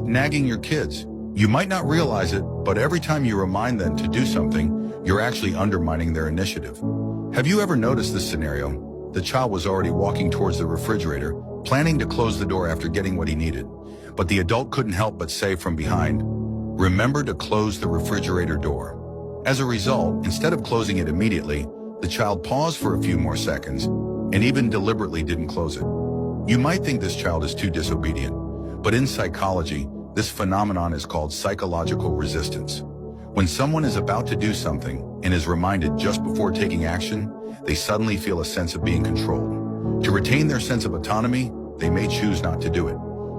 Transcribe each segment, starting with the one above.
Nagging your kids. You might not realize it, but every time you remind them to do something, you're actually undermining their initiative. Have you ever noticed this scenario? The child was already walking towards the refrigerator, planning to close the door after getting what he needed. But the adult couldn't help but say from behind, "Remember to close the refrigerator door." As a result, instead of closing it immediately, the child paused for a few more seconds and even deliberately didn't close it. You might think this child is too disobedient, but in psychology, this phenomenon is called psychological resistance. When someone is about to do something and is reminded just before taking action, they suddenly feel a sense of being controlled. To retain their sense of autonomy, they may choose not to do it.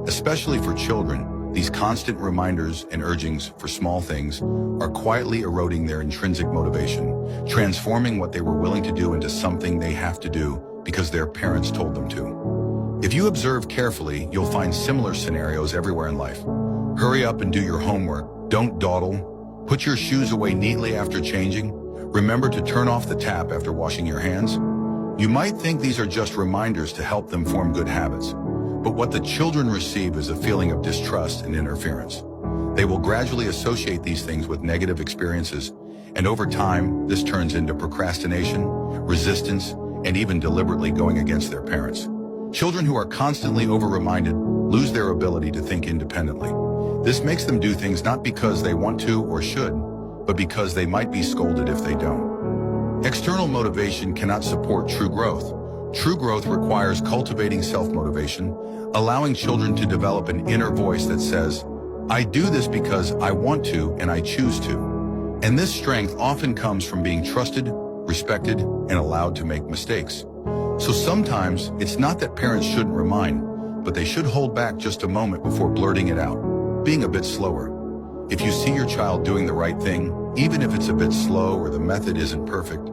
Especially for children, these constant reminders and urgings for small things are quietly eroding their intrinsic motivation, transforming what they were willing to do into something they have to do because their parents told them to. If you observe carefully, you'll find similar scenarios everywhere in life. Hurry up and do your homework. Don't dawdle. Put your shoes away neatly after changing. Remember to turn off the tap after washing your hands. You might think these are just reminders to help them form good habits, but what the children receive is a feeling of distrust and interference. They will gradually associate these things with negative experiences, and over time, this turns into procrastination, resistance, and even deliberately going against their parents. Children who are constantly over-reminded lose their ability to think independently. This makes them do things not because they want to or should, but because they might be scolded if they don't. External motivation cannot support true growth. True growth requires cultivating self-motivation, allowing children to develop an inner voice that says, "I do this because I want to and I choose to." And this strength often comes from being trusted, respected, and allowed to make mistakes. So sometimes, it's not that parents shouldn't remind, but they should hold back just a moment before blurting it out, being a bit slower. If you see your child doing the right thing, even if it's a bit slow or the method isn't perfect,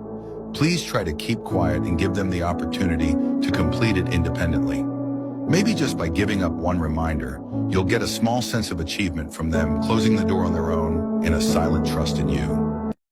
please try to keep quiet and give them the opportunity to complete it independently. Maybe just by giving up one reminder, you'll get a small sense of achievement from them closing the door on their own and a silent trust in you.